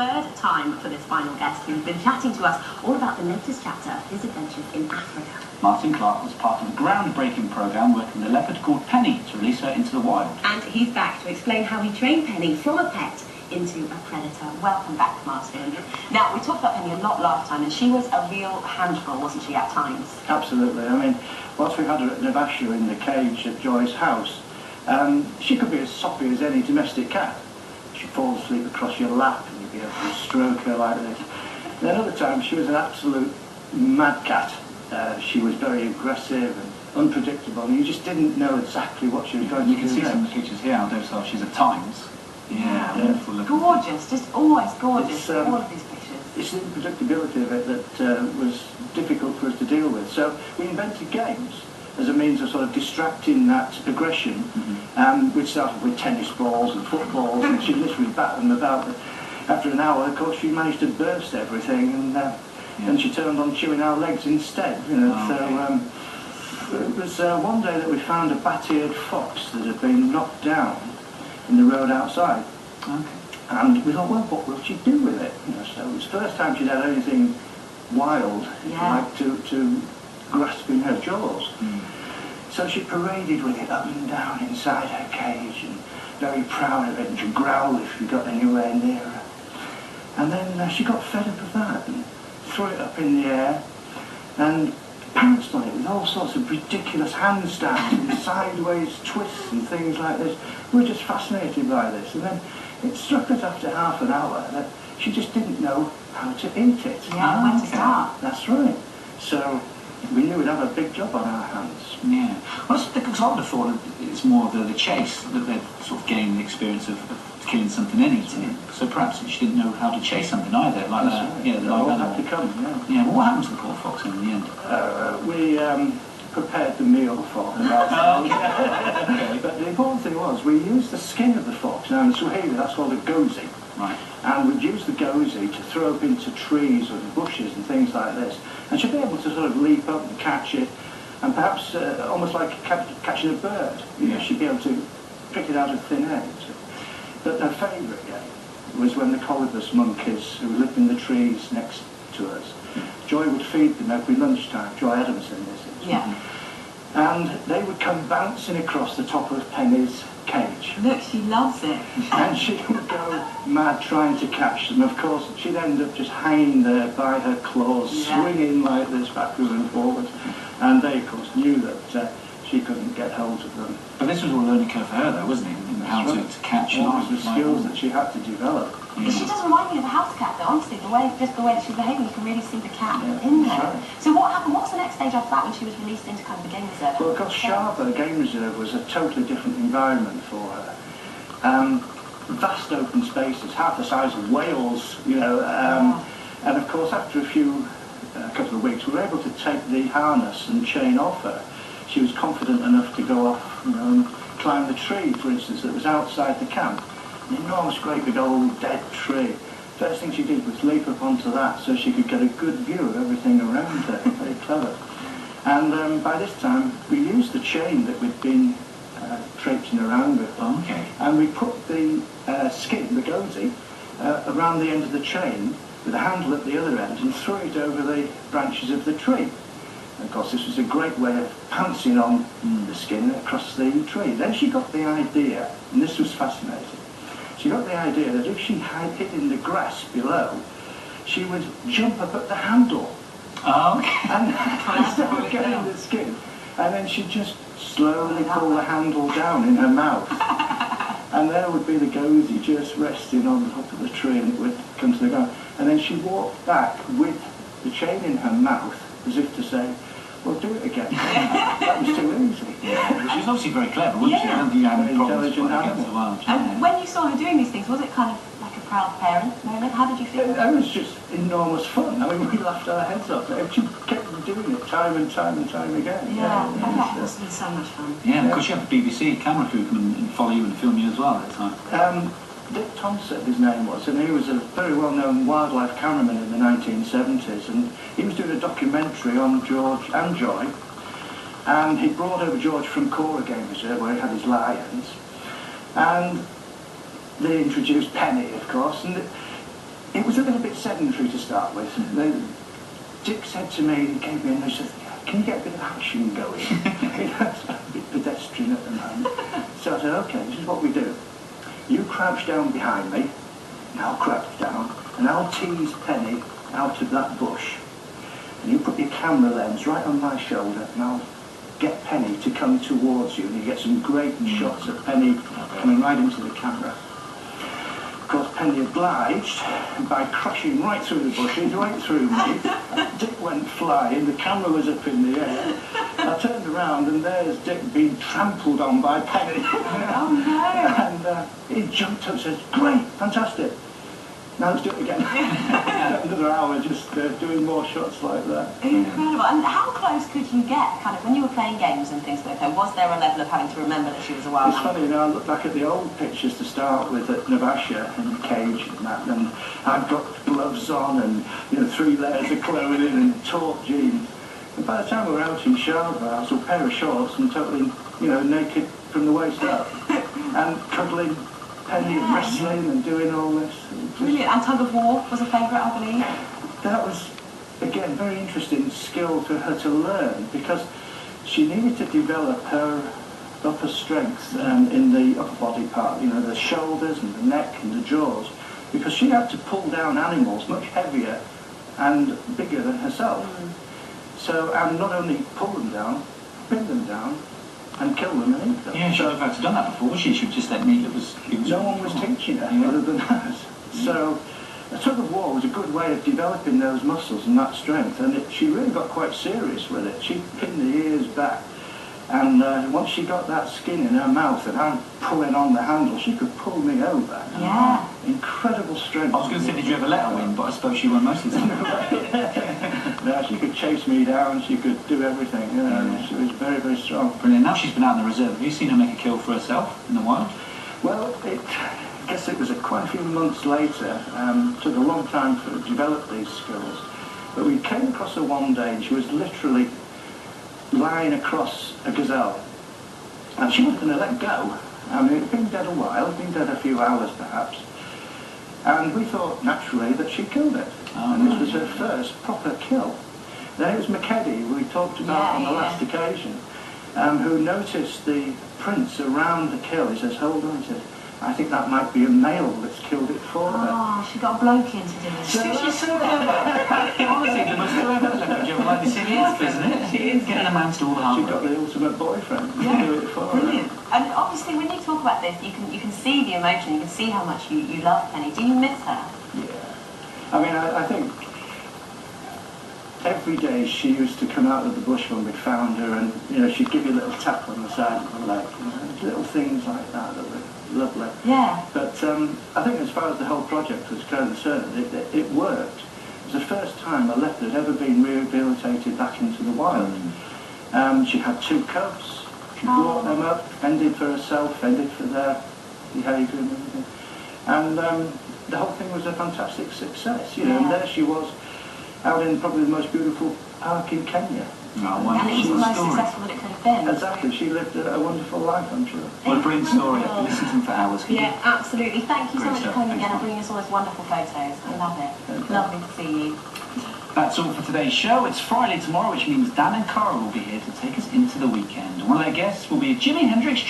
third time for this final guest, who's been chatting to us all about the latest chapter of his adventures in Africa. Martin Clarke was part of a groundbreaking programme working with a leopard called Penny to release her into the wild. And he's back to explain how he trained Penny from a pet into a predator. Welcome back, Martin. Now, we talked about Penny a lot last time, and she was a real handful, wasn't she, at times? Absolutely. I mean, whilst we had her at Navasha in the cage at Joy's house, she could be as soppy as any domestic cat. She'd fall asleep across your lap and you'd be able to stroke her like this. And then other times she was an absolute mad cat. She was very aggressive and unpredictable, and you just didn't know exactly what she was going to do. You can see some of the pictures here how docile she is at times. Yeah, wonderful looking. Gorgeous, just always gorgeous, all of these pictures. It's the unpredictability of it that was difficult for us to deal with. So we invented games as a means of sort of distracting that aggression. We started with tennis balls and footballs, and she'd literally bat them about. But after an hour, of course, she managed to burst everything, and she turned on chewing our legs instead. You know, it was one day that we found a bat-eared fox that had been knocked down in the road outside. And we thought, well, what will she do with it? You know, so it was the first time she'd had anything wild, like to grasp in her jaws. So she paraded with it up and down inside her cage, and very proud of it, and she'd growl if you got anywhere near her. And then she got fed up of that and threw it up in the air and pounced on it with all sorts of ridiculous handstands and sideways twists and things like this. We were just fascinated by this, and then it struck us after half an hour that she just didn't know how to eat it. Yeah, when to start. That's right. So we knew we'd have a big job on our hands. Yeah. Well, because I would have thought it's more the chase that they've sort of gained the experience of killing something and eating it. So perhaps she didn't know how to chase something either, like that. Right. Yeah, the live animal. Had to come, Yeah, well, what happened to the poor fox in the end? We prepared the meal for her. Okay. But the important thing was we used the skin of the fox. Now in Swahili that's called a gozi. Right. And we'd use the gozi to throw up into trees or bushes and things like this. And she'd be able to sort of leap up and catch it, and perhaps almost like catching a bird. You know, she'd be able to pick it out of thin air. But her favourite game was when the colobus monkeys, who lived in the trees next to us, Joy would feed them every lunchtime. Joy Adamsons, this is. Yeah. And they would come bouncing across the top of Penny's cage. Look, she loves it. And she would go mad trying to catch them. Of course, she'd end up just hanging there by her claws, swinging like this backwards and forwards. And they, of course, knew that she couldn't get hold of them. But this was all a learning curve for her, though, wasn't it? In how to catch and all the skills that she had to develop. She does remind me of a house cat, though, honestly. The way that she's behaving, you can really see the cat in there. Right. So what happened? What was the next stage after that when she was released into kind of the game reserve? Well, of course, Sharper Game Reserve was a totally different environment for her. Vast open spaces, half the size of Wales, you know. And of course, after a couple of weeks, we were able to take the harness and chain off her. She was confident enough to go off, you know, and climb the tree, for instance, that was outside the camp. An enormous, great big old dead tree. First thing she did was leap up onto that so she could get a good view of everything around her. Very clever. And by this time, we used the chain that we'd been traipsing around with. And we put the skin, the goatee, around the end of the chain with a handle at the other end and threw it over the branches of the tree. And of course, this was a great way of pouncing on the skin across the tree. Then she got the idea, and this was fascinating, she got the idea that if she hid in the grass below, she would jump up at the handle. And instead of getting the skin, and then she'd just slowly pull the handle down in her mouth. And there would be the goatee just resting on the top of the tree, and it would come to the ground. And then she walked back with the chain in her mouth, as if to say, well, do it again. That was too easy. She was obviously very clever, wasn't she? I don't think you had any problems with her against the wild. And when you saw her doing these things, was it kind of like a proud parent moment? How did you feel? It was just enormous fun. I mean, we laughed our heads off. She kept doing it time and time and time again. That must have been so much fun. Yeah, and of course you have the BBC camera crew come and follow you and film you as well at the time. Dick Thompson, his name was, and he was a very well-known wildlife cameraman in the 1970s, and he was doing a documentary on George and Joy, and he brought over George from Cora Game Reserve, where he had his lions, and they introduced Penny, of course, and it was a little bit sedentary to start with. Dick said to me, he gave me a nudge, said, can you get a bit of action going? It's a bit pedestrian at the moment. So I said, okay, this is what we do. You crouch down behind me, and I'll crouch down, and I'll tease Penny out of that bush. And you put your camera lens right on my shoulder, and I'll get Penny to come towards you, and you get some great shots of Penny coming right into the camera. Of course, Penny obliged by crashing right through the bushes, right through me. Dick went flying, the camera was up in the air. I turned around, and there's Dick being trampled on by Penny. Oh no! And he jumped up and said, great, fantastic. Now let's do it again. Another hour just doing more shots like that. Incredible. And how close could you get, kind of, when you were playing games and things like that? Was there a level of having to remember that she was a wild animal? It's funny, you know, I look back at the old pictures to start with at Navasha in the cage and that, and I've got gloves on and, you know, 3 layers of clothing and taut jeans. And by the time we were out in Sharva, I was a pair of shorts and totally, you know, naked from the waist up. And cuddling Penny and wrestling and doing all this. Brilliant. And tug of war was a favourite, I believe. That was, again, very interesting skill for her to learn because she needed to develop her upper strength in the upper body part, you know, the shoulders and the neck and the jaws, because she had to pull down animals much heavier and bigger than herself. So, and not only pull them down, pin them down, and kill them and eat them. Yeah, she would have had to done that before, she should just let me. No one was teaching her other than us. So a tug of war was a good way of developing those muscles and that strength, and she really got quite serious with it. She pinned the ears back, and once she got that skin in her mouth and I'm pulling on the handle, she could pull me over. Yeah. Incredible strength. I was going to say, did you ever let her win? But I suppose she won most of the time. No, she could chase me down, she could do everything. You know, she was very, very strong. Brilliant. Now she's been out in the reserve. Have you seen her make a kill for herself in the wild? Well, I guess it was quite a few months later. Took a long time to develop these skills. But we came across her one day and she was literally lying across a gazelle. And she wasn't going to let go. I mean, it had been dead a while, it had been dead a few hours perhaps. And we thought, naturally, that she killed it. And this was her first proper kill. Then it was McKeddy, we talked about on the last occasion, who noticed the prints around the kill. He says, hold on, he says, I think that might be a male that's killed it for her. Oh, she got a bloke in to do it. She's so clever. Honestly, the most clever leopard you ever like to see is, isn't it? She is getting a man to do all the hard work. She got the ultimate boyfriend to do it for her. Brilliant. And obviously, when you talk about this, you can see the emotion, you can see how much you love Penny. Do you miss her? Yeah. I mean, I think every day she used to come out of the bush when we found her, and you know, she'd give you a little tap on the side of the leg, you know, little things like that that were lovely. Yeah. But I think as far as the whole project was concerned, it worked. It was the first time a leopard had ever been rehabilitated back into the wild. She had 2 cubs. She brought them up, fended for herself, fended for their behaviour and everything. And the whole thing was a fantastic success, you know, and there she was out in probably the most beautiful park in Kenya. Oh, and it was the most successful that it could have been. Exactly, she lived a wonderful life, I'm sure. What a brilliant story. I could listen to them for hours. Yeah, absolutely. Thank you so Great much for stuff. coming again and Thanks, bringing us all those wonderful photos. I love it. Okay. Lovely to see you. That's all for today's show. It's Friday tomorrow, which means Dan and Cara will be here to take us into the weekend. One of their guests will be Jimi Hendrix.